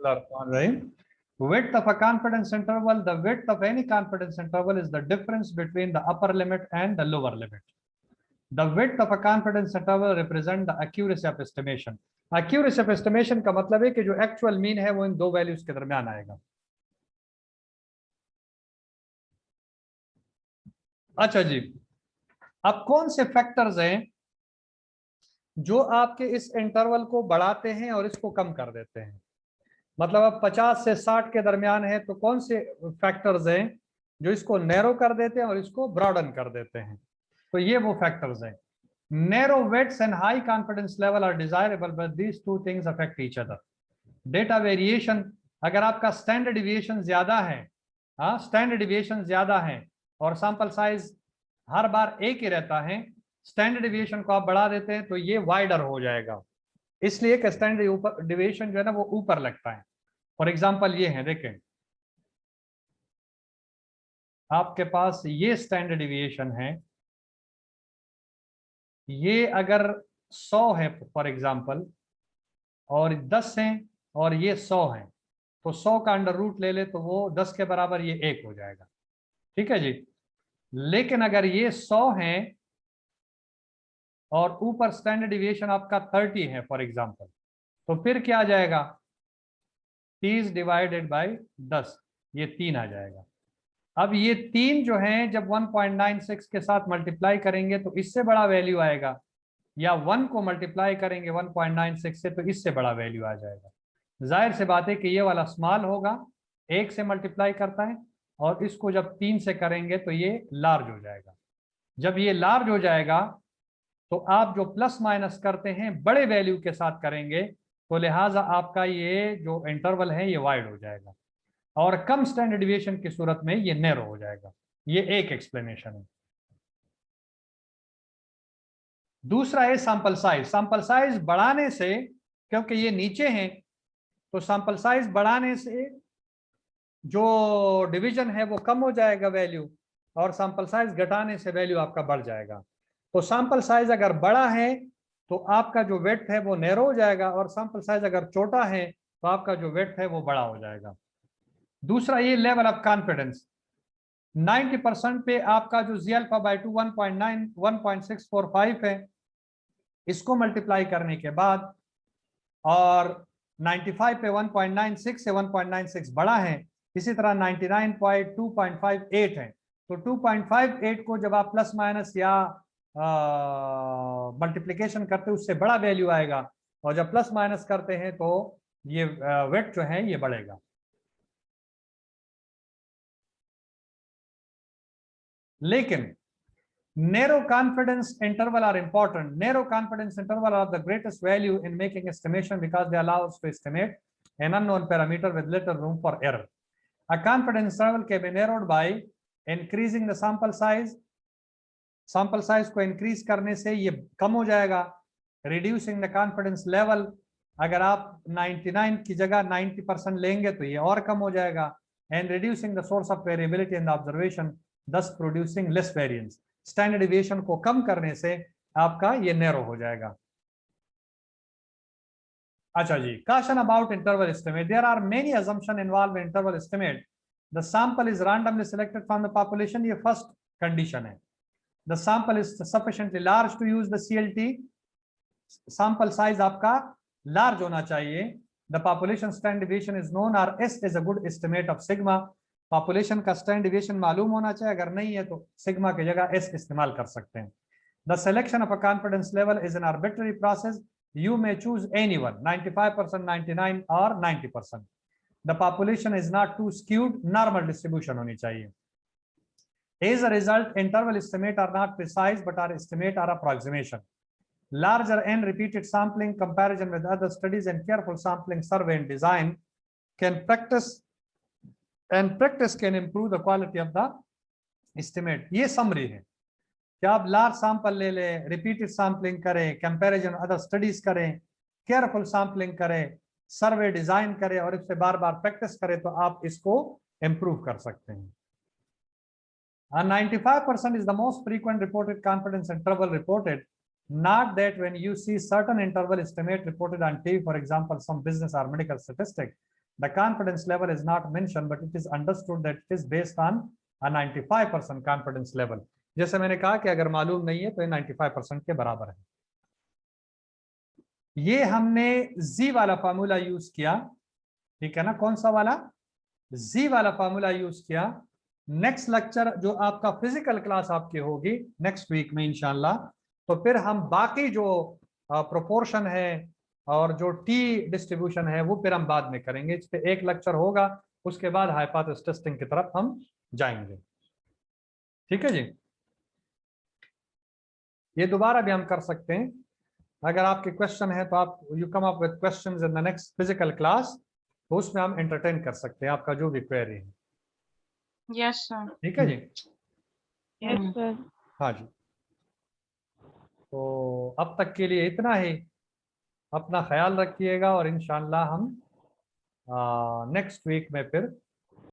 Right. Width of a confidence interval. The width of any confidence interval is the difference between the upper limit and the lower limit. The width of a confidence interval represent the accuracy of estimation. Accuracy of estimation का मतलब है कि जो actual mean है वो इन दो values के दरमियान आएगा. अच्छा जी, अब कौन से फैक्टर्स हैं जो आपके इस इंटरवल को बढ़ाते हैं और इसको कम कर देते हैं? मतलब अब 50 से 60 के दरमियान है तो कौन से फैक्टर्स हैं जो इसको नैरो कर देते हैं और इसको ब्रॉडन कर देते हैं? तो ये वो फैक्टर्स हैं. Narrow widths and high confidence level are desirable, but these two things affect each other. Data variation, अगर आपका स्टैंडर्ड डिविएशन ज्यादा है, हाँ स्टैंडर्ड डिविएशन ज्यादा है और सैंपल साइज हर बार एक ही रहता है, स्टैंडर्ड डिविएशन को आप बढ़ा देते हैं तो ये वाइडर हो जाएगा. इसलिए कि स्टैंडर्ड डिविएशन जो है ना वो ऊपर लगता है. फॉर एग्जांपल ये है, देखें आपके पास ये स्टैंडर्ड डिविएशन है, ये अगर 100 है फॉर एग्जांपल और 10 हैं और ये 100 है तो 100 का अंडर रूट ले ले तो वो 10 के बराबर ये 1 हो जाएगा. ठीक है जी. लेकिन अगर ये 100 है और ऊपर स्टैंडर्ड डिविएशन आपका 30 है फॉर एग्जांपल, तो फिर क्या आ जाएगा? 30 डिवाइडेड बाय 10, ये 3 आ जाएगा. अब ये 3 जो है जब 1.96 के साथ मल्टीप्लाई करेंगे तो इससे बड़ा वैल्यू आएगा, या 1 को मल्टीप्लाई करेंगे 1.96 से तो इससे बड़ा वैल्यू आ जाएगा. जाहिर सी बात है कि ये वाला स्मॉल होगा, 1 से मल्टीप्लाई करता है, और इसको जब 3 से करेंगे तो ये लार्ज हो जाएगा. जब ये लार्ज हो जाएगा तो आप जो प्लस माइनस करते हैं बड़े वैल्यू के साथ करेंगे, तो लिहाजा आपका ये जो इंटरवल है ये वाइड हो जाएगा, और कम स्टैंडर्ड डिविएशन की सूरत में ये नैरो हो जाएगा. ये एक एक्सप्लेनेशन है. दूसरा है सैंपल साइज. सैंपल साइज बढ़ाने से, क्योंकि ये नीचे हैं, तो सैंपल साइज बढ़ाने से जो डिवीजन है वो कम हो जाएगा वैल्यू, और सैंपल साइज घटाने से वैल्यू आपका बढ़ जाएगा. तो सैंपल साइज अगर बड़ा है तो आपका जो वेट है वो नैरो हो जाएगा, और सैंपल साइज अगर छोटा है तो आपका जो वेट है वो बड़ा हो जाएगा. दूसरा ये लेवल ऑफ कॉन्फिडेंस. 90% पे आपका जो जी अल्फा बाई 2 1.645 है, इसको मल्टीप्लाई करने के बाद, और 95 पे 1.96 से 1.96 बड़ा है, इसी तरह 99.2.58 है, तो 2.58 को जब आप प्लस माइनस या मल्टीप्लिकेशन करते हैं उससे बड़ा वैल्यू आएगा, और जब प्लस माइनस करते हैं तो ये वेट जो है ये बढ़ेगा. लेकिन narrow confidence interval are important. Narrow confidence interval are the greatest value in making estimation because they allow us to estimate an unknown parameter with little room for error. A confidence interval can be narrowed by increasing the sample size. Sample size को increase करने से ये कम हो जाएगा. Reducing the confidence level, अगर आप 99 की जगह 90% लेंगे तो ये और कम हो जाएगा. And reducing the source of variability in the observation, thus producing less variance. Standard deviation को कम करने से आपका ये नैरो हो जाएगा. अच्छा जी, caution about interval estimate. There are many assumptions involved in interval estimate. The sample is randomly selected from the population. ये first condition है. The sample is sufficiently large to use the CLT. sample size आपका large होना चाहिए. The population standard deviation is known, or S is a good estimate of sigma. Population का standard deviation मालूम होना चाहिए, अगर नहीं है तो सिग्मा की जगह एस इस्तेमाल कर सकते हैं. The selection of a confidence level is an arbitrary process. You may choose anyone, 95%, 99 और 90%. The population is not too skewed, normal distribution होनी चाहिए. As a result, interval estimate are not precise but are estimate are approximation. Larger and repeated sampling, comparison with other studies, and careful sampling, survey and design can practice can improve the quality of the estimate. ये summary है कि आप large sample ले लें, repeated sampling करें, comparison other studies करें, careful sampling करें, सर्वे design करें और इससे बार बार प्रैक्टिस करें तो आप इसको इंप्रूव कर सकते हैं. 95% is the most frequent reported confidence interval reported. Not that when you see certain interval estimate reported on TV, for example, some business or medical statistic, The confidence level is not mentioned, but it is understood that it is based on a 95% confidence level. जैसे मैंने कहा कि अगर मालूम नहीं है तो ये 95% के बराबर है। ये हमने जी वाला फार्मूला यूज किया, ठीक है ना? कौन सा वाला? जी वाला फार्मूला यूज किया। नेक्स्ट लेक्चर जो आपका फिजिकल क्लास आपकी होगी नेक्स्ट वीक में इंशाल्लाह, तो फिर हम बाकी जो प्रोपोर्शन है और जो टी डिस्ट्रीब्यूशन है वो फिर हम बाद में करेंगे। इस पे एक लेक्चर होगा, उसके बाद हाइपोथेसिस टेस्टिंग की तरफ हम जाएंगे। ठीक है जी, ये दोबारा भी हम कर सकते हैं। अगर आपके क्वेश्चन है तो आप you come up with questions in the next physical class, तो उसमें हम एंटरटेन कर सकते हैं आपका जो भी क्वेरी है। Yes sir. ठीक है जी। Yes sir. हाँ जी, तो अब तक के लिए इतना ही। अपना ख्याल रखिएगा और इंशाल्लाह हम नेक्स्ट वीक में फिर